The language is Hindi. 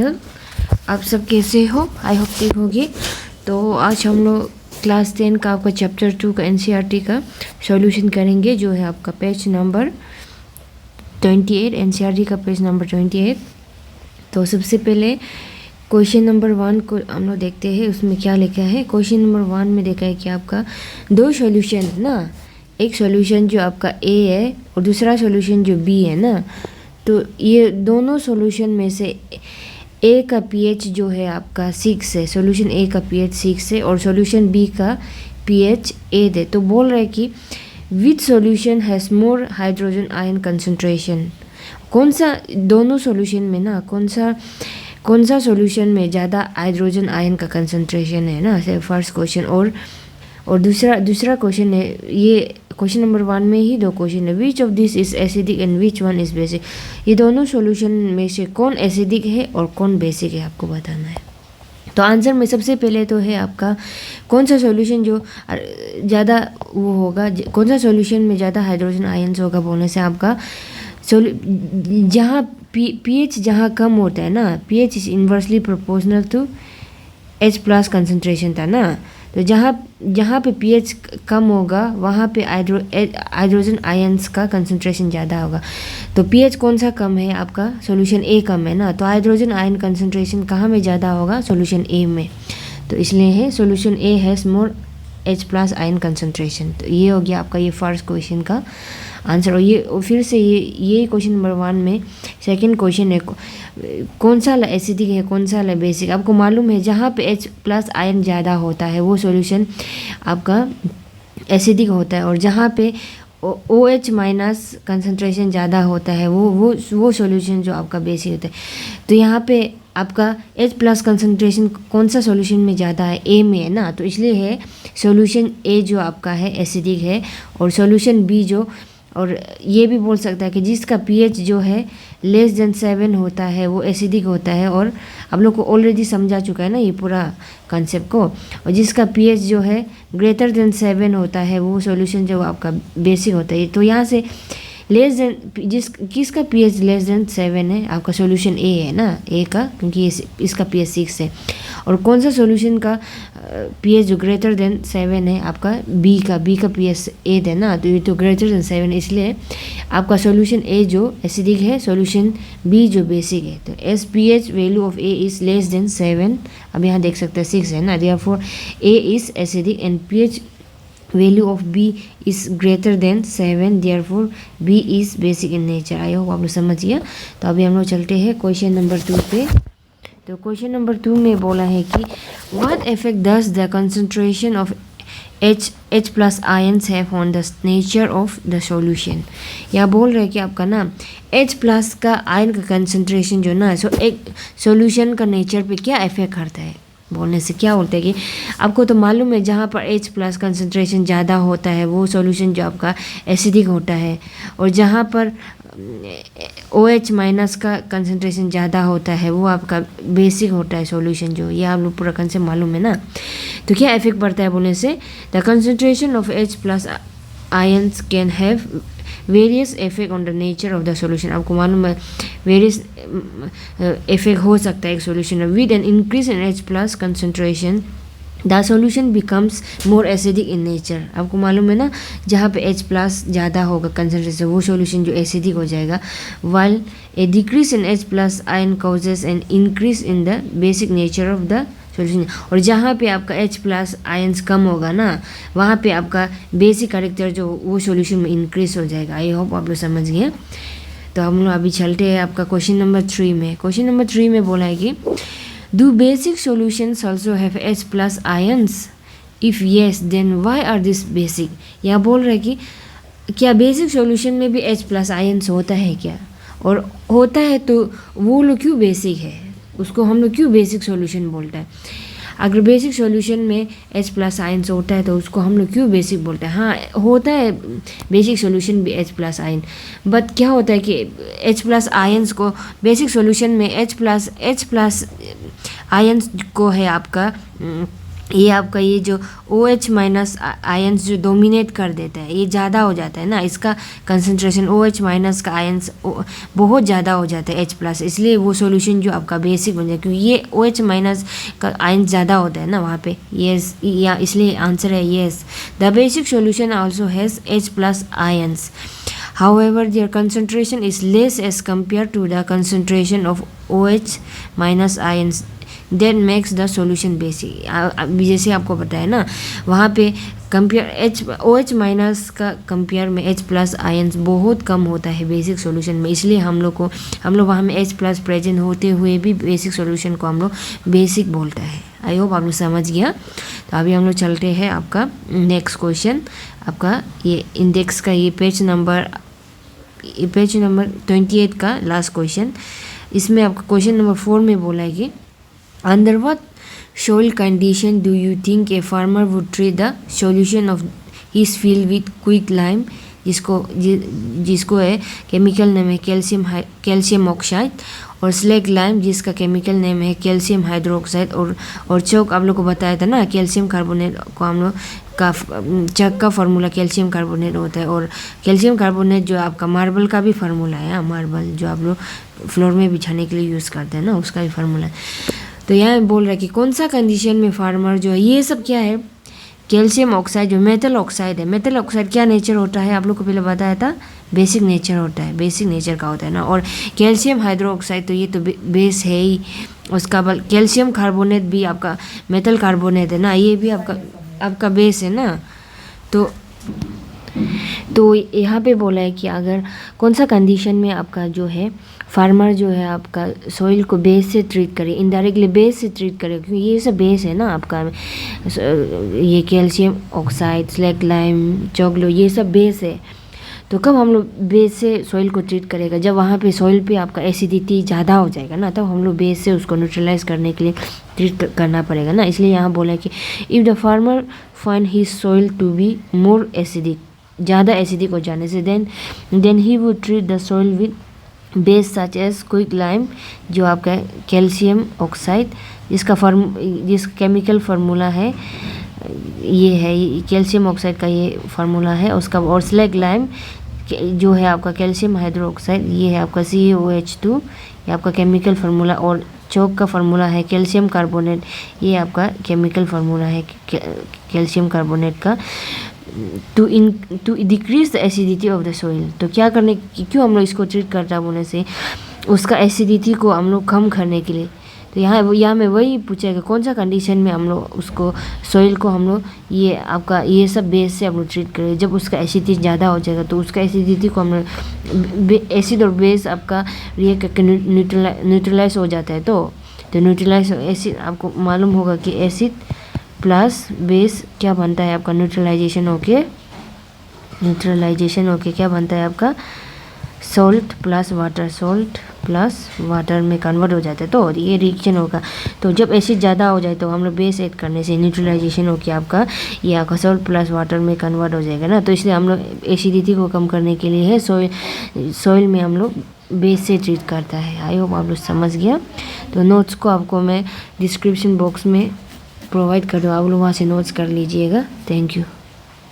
आप सब कैसे हो? आई होप ठीक होगी। तो आज हम लोग क्लास 10 का आपका चैप्टर 2 का एनसीईआरटी का सॉल्यूशन करेंगे, जो है आपका पेज नंबर 28, एनसीईआरटी का पेज नंबर 28। तो सबसे पहले क्वेश्चन नंबर 1 को हम लोग देखते हैं, उसमें क्या लिखा है। क्वेश्चन नंबर 1 में देखा है कि आपका दो सॉल्यूशन है ना, एक सॉल्यूशन जो आपका ए है और दूसरा सॉल्यूशन जो बी है ना। तो ये दोनों सॉल्यूशन में से ए का पीएच जो है आपका 6 है, सॉल्यूशन ए का पीएच 6 है और सॉल्यूशन बी का पीएच 8 है। तो बोल रहा है कि which solution has more hydrogen ion concentration. कौन सा दोनों सॉल्यूशन में ना कौन सा सॉल्यूशन में ज़्यादा हाइड्रोजन आयन का कंसंट्रेशन है ना, से फर्स्ट क्वेश्चन। और दूसरा क्वेश्चन है, ये क्वेश्चन नंबर 1 में ही दो क्वेश्चन है। Which of this is acidic and which one is basic. ये दोनों सॉल्यूशन में से कौन एसिडिक है और कौन बेसिक है, आपको बताना है। तो आंसर में सबसे पहले तो है आपका कौन सा सॉल्यूशन जो ज़्यादा वो होगा, कौन सा सॉल्यूशन में ज़्यादा हाइड्रोजन आयन्स होगा बोलने से आपका जहाँ पीएच जहाँ कम होता है ना, pH is inversely proportional to H plus concentration था ना। तो जहाँ पे पीएच कम होगा वहाँ पे हाइड्रोजन आयन्स का कंसंट्रेशन ज़्यादा होगा। तो पीएच कौन सा कम है, आपका सॉल्यूशन ए कम है ना। तो हाइड्रोजन आयन कंसंट्रेशन कहाँ में ज़्यादा होगा, सॉल्यूशन ए में। तो इसलिए है solution A has more H plus ion concentration. तो ये हो गया आपका ये फर्स्ट क्वेश्चन का आंसर। और ये फिर से ये क्वेश्चन नंबर 1 में सेकंड क्वेश्चन है, कौन सा एसिडिक है कौन सा बेसिक। आपको मालूम है जहाँ पे H प्लस आयन ज़्यादा होता है वो सॉल्यूशन आपका एसिडिक होता है, और जहाँ पे OH माइनस कंसंट्रेशन ज़्यादा होता है वो सॉल्यूशन जो आपका बेसिक होता है। तो यहाँ पे आपका H प्लस कंसंट्रेशन कौन सा सॉल्यूशन में ज़्यादा है, ए में है ना। तो इसलिए है सॉल्यूशन ए जो आपका है एसिडिक है, और सॉल्यूशन बी जो, और ये भी बोल सकता है कि जिसका पीएच जो है लेस देन 7 होता है वो एसिडिक होता है। और आप लोग को ऑलरेडी समझा चुका है ना ये पूरा कॉन्सेप्ट को। और जिसका पीएच जो है ग्रेटर देन 7 होता है वो सॉल्यूशन जो आपका बेसिक होता है। तो यहाँ से लेस देन किसका पीएच लेस देन 7 है, आपका सॉल्यूशन ए है ना, ए का, क्योंकि इसका पीएच 6 है। और कौन सा सॉल्यूशन का पीएच जो ग्रेटर देन 7 है, आपका बी का पीएच 8 है ना। तो ये तो ग्रेटर देन 7, इसलिए आपका सॉल्यूशन ए जो एसिडिक है, सॉल्यूशन बी जो बेसिक है। तो S pH value of A is less than 7, अब यहाँ देख सकते हैं 6 है ना, therefore A is acidic and pH value of B is greater than 7, therefore B is basic in nature. I hope आप लोग समझ गया। तो अभी हम लोग चलते हैं क्वेश्चन नंबर 2 पे। तो क्वेश्चन नंबर 2 में बोला है कि what effect does the concentration of H plus ions have on the nature of the solution. यहाँ बोल रहे हैं कि आपका ना H प्लस का आयन का कंसंट्रेशन जो ना, एक सॉल्यूशन का नेचर पे क्या इफेक्ट करता है बोलने से क्या बोलते हैं कि आपको तो मालूम है जहाँ पर H प्लस कंसंट्रेशन ज़्यादा होता है वो सॉल्यूशन जो आपका एसिडिक होता है, और जहाँ पर OH माइनस का कंसंट्रेशन ज़्यादा होता है वो आपका बेसिक होता है सॉल्यूशन जो। ये आप लोग पूरा कंसेप्ट मालूम है ना। तो क्या इफेक्ट पड़ता है बोलने से, the concentration of H plus ions can have various effect on the nature of the solution. आपको मालूम है वेरियस इफेक्ट हो सकता है एक solution. With an increase in H plus concentration the solution becomes more acidic in nature. आपको मालूम है ना जहाँ पे H प्लस ज़्यादा होगा कंसंट्रेशन वो सॉल्यूशन जो एसिडिक हो जाएगा। While a decrease in H plus ion causes an increase in the basic nature of the solution. और जहाँ पे आपका H प्लस आयन्स कम होगा ना वहाँ पे आपका बेसिक कैरेक्टर जो वो सॉल्यूशन में इंक्रीज हो जाएगा। आई होप आप लोग समझ गए। तो हम लोग अभी चलते हैं आपका क्वेश्चन नंबर 3 में। क्वेश्चन नंबर 3 में बोला है कि do basic solutions also have H plus ions, if yes then why are this basic. यहाँ बोल रहे हैं कि क्या बेसिक सॉल्यूशन में भी H प्लस आयन्स होता है क्या, और होता है तो वो लोग क्यों बेसिक है, उसको हम लोग क्यों बेसिक सॉल्यूशन बोलते हैं। अगर बेसिक सॉल्यूशन में H प्लस आयन्स होता है तो उसको हम लोग क्यों बेसिक बोलते हैं। हाँ होता है बेसिक सॉल्यूशन भी H प्लस आयन, बट क्या होता है कि H प्लस आयन्स को बेसिक सॉल्यूशन में H प्लस आयन्स को है आपका ये आपका ये जो OH माइनस आयंस जो डोमिनेट कर देता है, ये ज़्यादा हो जाता है ना, इसका कंसंट्रेशन OH माइनस का आयंस बहुत ज़्यादा हो जाता है H प्लस, इसलिए वो सॉल्यूशन जो आपका बेसिक बन जाए, क्योंकि ये OH माइनस का आयंस ज़्यादा होता है ना वहाँ पे, यस, या इसलिए आंसर है yes. The basic solution also has H plus ions, however their concentration is less as compared to the concentration of OH minus ions that makes the solution basic। अभी जैसे आपको पता है ना, वहाँ पे कंपेयर OH माइनस का कंपेयर में H प्लस आयंस बहुत कम होता है बेसिक सॉल्यूशन में, इसलिए हम लोग वहाँ में H प्लस प्रेजेंट होते हुए भी बेसिक सॉल्यूशन को हम लोग बेसिक बोलता है। आई होप आप लोग समझ गया। तो अभी हम लोग चलते हैं आपका नेक्स्ट क्वेश्चन, आपका ये इंडेक्स का ये पेज नंबर 28 का लास्ट क्वेश्चन। इसमें आपका क्वेश्चन नंबर 4 में बोला है कि under what soil condition do you think a farmer would treat the solution of his field with quicklime, जिसको है केमिकल नेम है कैल्शियम ऑक्साइड, और स्लैग लाइम जिसका केमिकल नेम है कैल्शियम हाइड्रोक्साइड, और चौक आप लोग को बताया था ना, कैल्शियम कार्बोनेट को हम लोग का चक का फार्मूला कैल्शियम कार्बोनेट होता है, और कैल्शियम कार्बोनेट जो आपका मार्बल का भी फार्मूला है, मार्बल जो आप लोग फ्लोर में बिछाने के लिए यूज़ करते हैं ना, उसका भी फार्मूला है। तो यहाँ बोल रहा है कि कौन सा कंडीशन में फार्मर जो है, ये सब क्या है, कैल्शियम ऑक्साइड जो मेटल ऑक्साइड है, मेटल ऑक्साइड क्या नेचर होता है, आप लोग को पहले बताया था, बेसिक नेचर होता है, बेसिक नेचर का होता है ना, और कैल्शियम हाइड्रोक्साइड तो ये तो बेस है ही, उसका बाद कैल्शियम कार्बोनेट भी आपका मेटल कार्बोनेट है ना, ये भी आपका बेस है ना। तो यहाँ पे बोला है कि अगर कौन सा कंडीशन में आपका जो है फार्मर जो है आपका सॉइल को बेस से ट्रीट करे, इनडायरेक्टली बेस से ट्रीट करे, क्योंकि ये सब बेस है ना आपका, ये कैल्शियम ऑक्साइड, स्लैग लाइम, चॉकलो, ये सब बेस है। तो कब हम लोग बेस से सॉइल को ट्रीट करेगा, जब वहाँ पे सॉइल पे आपका एसिडिटी ज़्यादा हो जाएगा ना, तब हम लोग बेस से उसको न्यूट्रलाइज करने के लिए ट्रीट करना पड़ेगा ना। इसलिए यहाँ बोला है कि if the farmer find his soil to be more acidic, ज़्यादा एसिडिक हो जाने से then he would treat the soil with base such as quicklime, जो आपका कैल्शियम ऑक्साइड जिसका केमिकल फार्मूला है ये है, कैल्शियम ऑक्साइड का ये फार्मूला है उसका, और स्लैग लाइम जो है आपका कैल्शियम हाइड्रोक्साइड, ये है आपका CaOH2, ये आपका केमिकल फार्मूला, और चौक का फार्मूला है कैल्शियम कार्बोनेट, ये आपका केमिकल फार्मूला है कैल्शियम कार्बोनेट का, to decrease the acidity of the soil. तो क्या करने, क्यों हम लोग इसको ट्रीट करता है बोलने से, उसका एसिडिटी को हम लोग कम करने के लिए। तो यहाँ में वही पूछेगा कौन सा कंडीशन में हम लोग उसको सॉइल को हम लोग ये आपका ये सब बेस से हम लोग ट्रीट करें, जब उसका एसिडिटी ज़्यादा हो जाएगा तो उसका एसिडिटी को हम लोग एसिड और बेस आपका रिएक्ट करके न्यूट्रलाइज हो जाता है। तो न्यूट्रलाइज एसिड आपको मालूम होगा कि एसिड प्लस बेस क्या बनता है आपका, न्यूट्रलाइजेशन होके क्या बनता है आपका, salt plus water, salt plus water में कन्वर्ट हो जाता है। तो ये रिएक्शन होगा, तो जब एसिड ज़्यादा हो जाए तो हम लोग बेस ऐड करने से न्यूट्रलाइजेशन होकर आपका ये आपका सॉल्ट प्लस वाटर में कन्वर्ट हो जाएगा ना। तो इसलिए हम लोग एसिडिटी को कम करने के लिए है सॉइल में हम लोग बेस से ट्रीट करता है। आई होप आप लोग समझ गया। तो नोट्स को आपको मैं डिस्क्रिप्शन बॉक्स में प्रोवाइड कर दूँ, आप लोग वहाँ से नोट्स कर लीजिएगा। Thank you.